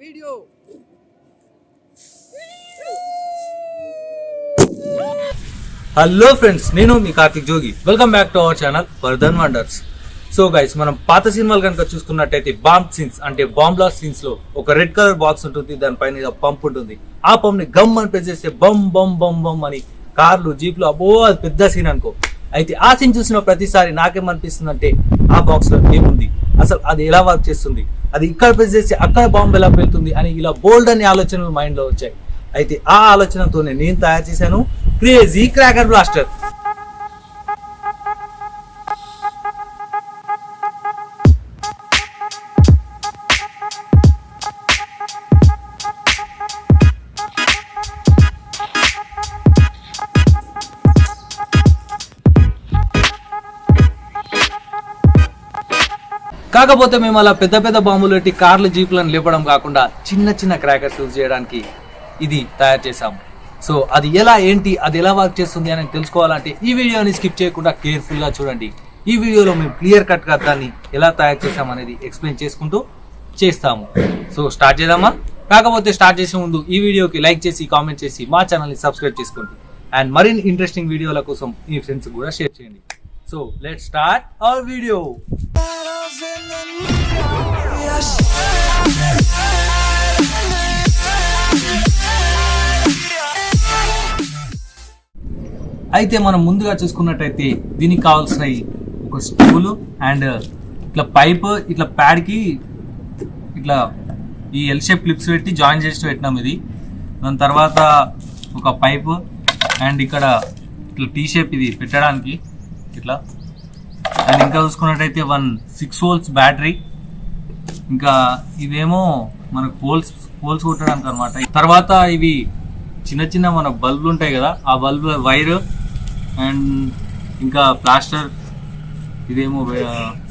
Video. Hello friends, నేను మీ Karthik Jogi. Welcome back to our channel Vardhan Wonders. So guys, మనం పాత సినిమాలు కనుక చూసుకున్నట్టయితే బాంబ్ సీన్స్ అంటే బాంబ్ బ్లాస్ట్ సీన్స్ లో ఒక రెడ్ కలర్ బాక్స్ ఉంటుంది, దానిపైన పంప్ ఉంటుంది. ఆ పంప్ ని గమ్ అని ప్రెస్ చేస్తే బమ్ బమ్ బమ్ బమ్ అని కార్లు జీప్లు, అబ్బో అది పెద్ద సీన్ అనుకో. అయితే ఆ సీన్ చూసిన ప్రతిసారి నాకేమనిపిస్తుంది అంటే ఆ బాక్స్ లో ఏముంది, అసలు అది ఎలా వర్క్ చేస్తుంది, అది ఇక్కడ ప్రెస్ చేస్తే అక్కడ బాంబు ఎలా వెళ్తుంది అని ఇలా బోల్డ్ అనే ఆలోచనలు మైండ్ లో వచ్చాయి. అయితే ఆ ఆలోచనతోనే నేను తయారు చేశాను క్రేజీ క్రాకర్ బ్లాస్టర్. కాకపోతే మేము అలా పెద్ద పెద్ద బాంబులు పెట్టి కార్లు జీపులను లేపడం కాకుండా చిన్న చిన్న క్రాకర్స్ యూజ్ చేయడానికి ఇది తయారు చేసాము. సో అది ఎలా ఏంటి, అది ఎలా వర్క్ చేస్తుంది అని తెలుసుకోవాలంటే ఈ వీడియోని స్కిప్ చేయకుండా కేర్ఫుల్ గా చూడండి. ఈ వీడియోలో మేము క్లియర్ కట్ గా దాన్ని ఎలా తయారు చేసాం అనేది ఎక్స్ప్లెయిన్ చేసుకుంటూ చేస్తాము. సో స్టార్ట్ చేద్దామా? కాకపోతే స్టార్ట్ చేసే ముందు ఈ వీడియోకి లైక్ చేసి కామెంట్ చేసి మా ఛానల్ని సబ్స్క్రైబ్ చేసుకోండి. అండ్ మరిన్ని ఇంట్రెస్టింగ్ వీడియోల కోసం మీ ఫ్రెండ్స్ కూడా షేర్ చేయండి. So let's start our video. అయితే మనం ముందుగా చూసుకున్నట్టయితే దీనికి కావాల్సిన ఒక స్టూలు అండ్ ఇట్లా పైప్, ఇట్లా ప్యాడ్కి ఇట్లా ఈ ఎల్ షేప్ క్లిప్స్ పెట్టి జాయిన్ చేసి పెట్టినాం. ఇది దాని తర్వాత ఒక పైపు అండ్ ఇక్కడ ఇట్లా టీ షేప్ ఇది పెట్టడానికి ఇట్లా. అండ్ ఇంకా చూసుకున్నట్టయితే 6 volts బ్యాటరీ, ఇంకా ఇవేమో మనకు పోల్స్ కొట్టడానికి అనమాట. తర్వాత ఇవి చిన్న చిన్న మన బల్బులు ఉంటాయి కదా, ఆ బల్బ్ వైర్ అండ్ ఇంకా ప్లాస్టర్, ఇదేమో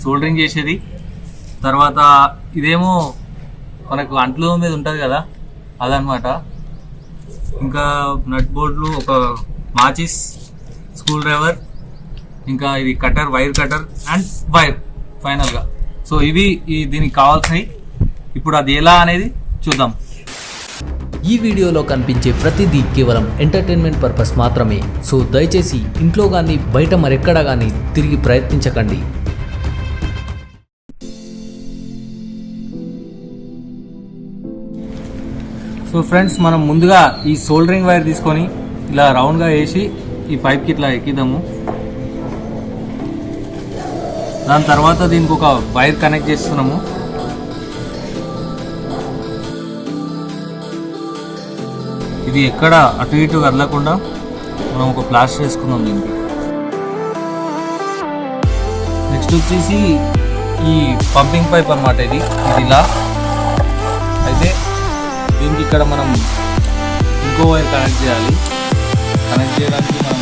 సోల్డరింగ్ చేసేది. తర్వాత ఇదేమో మనకు అంట్లో మీద ఉంటుంది కదా అదనమాట. ఇంకా నట్ బోర్డులు, ఒక మాచిస్, స్క్రూ డ్రైవర్, ఇంకా ఇది cutter, wire cutter and wire ఫైనల్గా. సో ఇవి దీనికి కావాల్సినవి. ఇప్పుడు అది ఎలా అనేది చూద్దాం. ఈ వీడియోలో కనిపించే ప్రతిదీ కేవలం ఎంటర్టైన్మెంట్ పర్పస్ మాత్రమే. సో దయచేసి ఇంట్లో కానీ బయట మరెక్కడ కానీ తిరిగి ప్రయత్నించకండి. సో ఫ్రెండ్స్, మనం ముందుగా ఈ సోల్డరింగ్ వైర్ తీసుకొని ఇలా రౌండ్గా వేసి ఈ పైప్కి ఇట్లా ఎక్కిద్దాము. దాని తర్వాత దీనికి ఒక వైర్ కనెక్ట్ చేస్తున్నాము. ఇది ఎక్కడ అటు ఇటు కదలకుండా మనం ఒక ప్లాస్టర్ వేసుకుందాం దీనికి. నెక్స్ట్ వచ్చేసి ఈ పంపింగ్ పైప్ అనమాట. ఇది ఇలా అయితే దీనికి ఇక్కడ మనం ఇంకో వైర్ కనెక్ట్ చేయాలి. కనెక్ట్ చేయడానికి మనం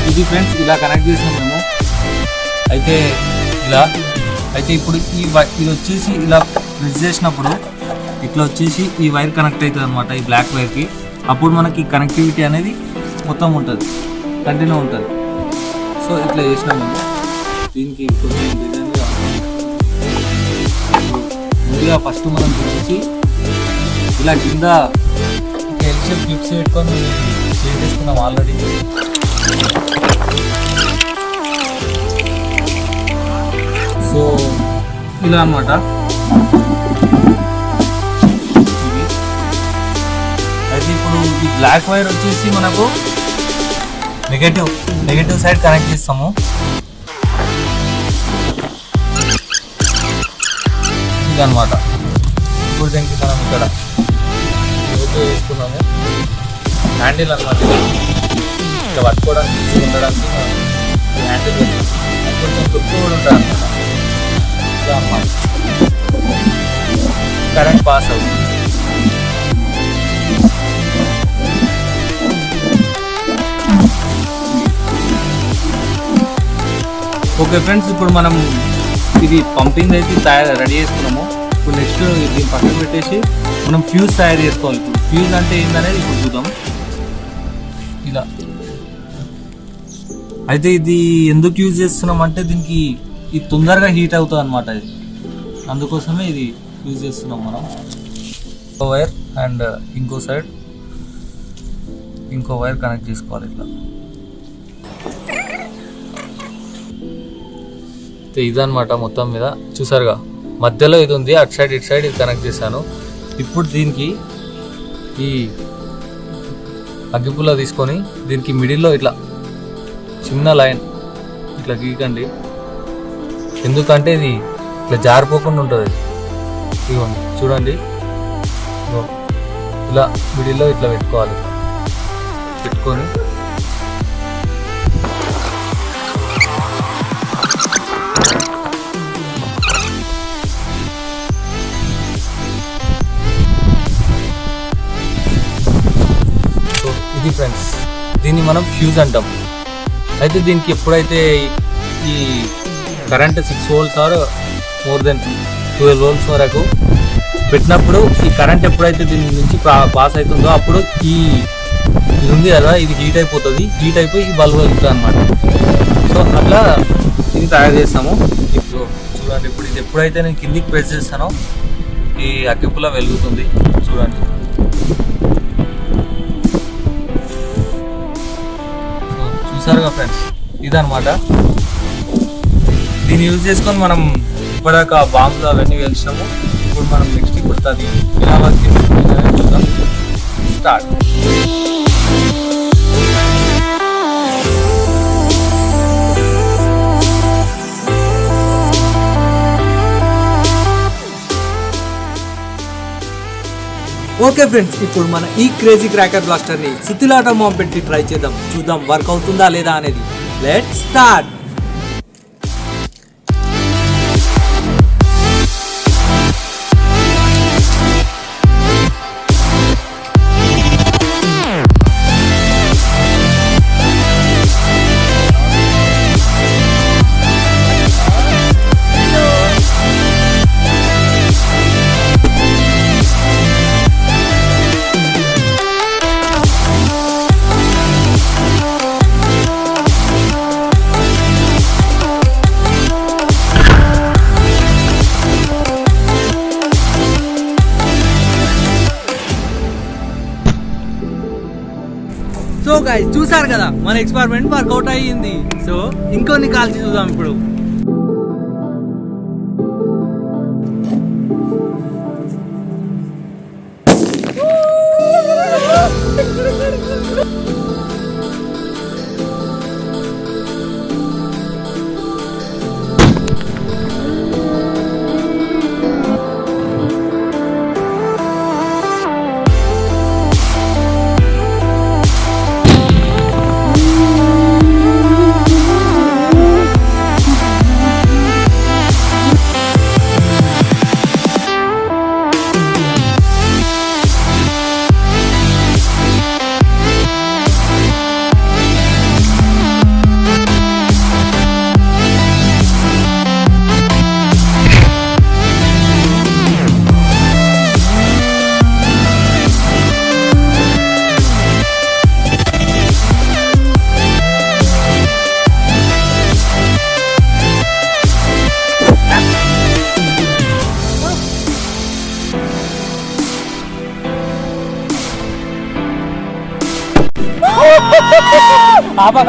ఇది ఫ్రెండ్స్ ఇలా కనెక్ట్ చేసాం మేము. అయితే ఇలా అయితే ఇప్పుడు ఇది వచ్చేసి ఇలా ప్రెస్ చేసినప్పుడు ఇట్లా వచ్చేసి ఈ వైర్ కనెక్ట్ అవుతుంది అనమాట, ఈ బ్లాక్ వైర్కి. అప్పుడు మనకి కనెక్టివిటీ అనేది మొత్తం ఉంటుంది, కంటిన్యూ ఉంటుంది. సో ఇట్లా చేసినాం మేము. దీనికి కొంచెం డిజైన్గా ముందుగా ఫస్ట్ మనం చూసి ఇలా కింద ఎల్ షేప్ క్లిప్స్ పెట్టుకొని చేసేసుకున్నాం ఆల్రెడీ. సో ఇలా అనమాట. అయితే ఇప్పుడు ఈ బ్లాక్ వైర్ వచ్చేసి మనకు నెగటివ్ సైడ్ కనెక్ట్ చేస్తాము. ఇదనమాట. ఇప్పుడు దీనికి మనం ఇక్కడ వేసుకున్నాము హ్యాండిల్ అనమాట. ఇక్కడ పట్టుకోవడానికి ఉండడానికి హ్యాండిల్ కొంచెం తుప్పు కూడా ఉంటుంది అనమాట. ఇలా అన్నమాట కరెంట్ పాస్ అవుతుంది. ఓకే ఫ్రెండ్స్, ఇప్పుడు మనం ఇది పంపింగ్ అయితే రెడీ చేసుకున్నాము. ఇప్పుడు నెక్స్ట్ దీన్ని పక్కన పెట్టేసి మనం ఫ్యూజ్ తయారు చేసుకోవాలి. ఇప్పుడు ఫ్యూజ్ అంటే ఏందనేది ఇప్పుడు చూద్దాం. ఇలా అయితే ఇది ఎందుకు యూజ్ చేస్తున్నాం అంటే దీనికి ఇది తొందరగా హీట్ అవుతుంది అనమాట. ఇది అందుకోసమే ఇది యూజ్ చేస్తున్నాం మనం. వైర్ అండ్ ఇంకో సైడ్ ఇంకో వైర్ కనెక్ట్ చేసుకోవాలి ఇట్లా. ఇదనమాట మొత్తం మీద చూసారుగా, మధ్యలో ఇది ఉంది, అటు సైడ్ ఇటు సైడ్ ఇది కనెక్ట్ చేశాను. ఇప్పుడు దీనికి ఈ అగ్గిపుల్ల తీసుకొని దీనికి మిడిల్లో ఇట్లా చిన్న లైన్ ఇట్లా గీకండి. ఎందుకంటే ఇది ఇట్లా జారిపోకుండా ఉంటుంది. ఇదిగోండి చూడండి, ఇలా మిడిల్లో ఇట్లా పెట్టుకోవాలి. పెట్టుకొని ఇది ఫ్రెండ్స్, దీన్ని మనం ఫ్యూజ్ అంటాం. అయితే దీనికి ఎప్పుడైతే ఈ current 6 volts or more than 12 volts వరకు పెట్టినప్పుడు ఈ కరెంట్ ఎప్పుడైతే దీని నుంచి పాస్ అవుతుందో అప్పుడు ఇది ఉంది కదా, ఇది హీట్ అయిపోతుంది. హీట్ అయిపోయి ఈ బల్బ్ వెలుగుతుంది అనమాట. సో అట్లా ఇది తయారు చేస్తాము. ఇప్పుడు చూడండి, ఇప్పుడు ఇది ఎప్పుడైతే నేను కిందికి ప్రెస్ చేస్తానో ఈ అగ్గిపుల్ల వెలుగుతుంది. చూడండి, చూసారుగా ఫ్రెండ్స్, ఇదనమాట. దీన్ని యూజ్ చేసుకొని మనం ఇప్పటిదాకా బాంబులు అవన్నీ వెలిచాము. ఇప్పుడు మనం నెక్స్ట్ ఇప్పుడు అది ఎలా వర్క్ చేస్తుంది చూద్దాం. స్టార్ట్. ఓకే ఫ్రెండ్స్, ఇప్పుడు మన ఈ క్రేజీ క్రాకర్ బ్లాస్టర్ ని సుత్తిలాట మాం పెట్టి ట్రై చేద్దాం. చూద్దాం వర్క్ అవుతుందా లేదా అనేది. Let's start. సో గైస్, చూసారు కదా మన ఎక్స్పెరిమెంట్ వర్కౌట్ అయ్యింది. సో ఇంకొన్ని కాల్చి చూద్దాం ఇప్పుడు. apa.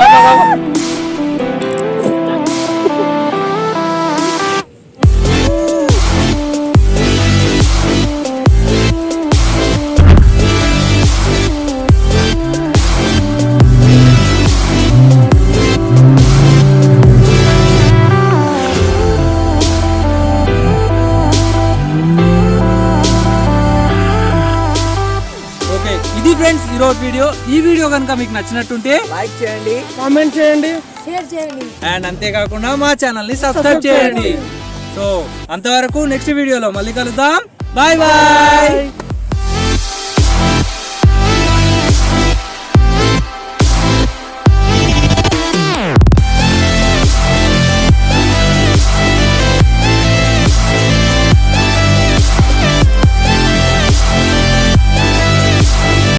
ఇది ఫ్రెండ్స్ ఈరోజు వీడియో. ఈ వీడియో కనుక మీకు నచ్చినట్టుంటే లైక్ చేయండి, కామెంట్ చేయండి, షేర్ చేయండి అండ్ అంతేకాకుండా మా ఛానల్ ని సబ్స్క్రైబ్ చేయండి. సో అంతవరకు నెక్స్ట్ వీడియోలో మళ్ళీ కలుద్దాం. Bye bye.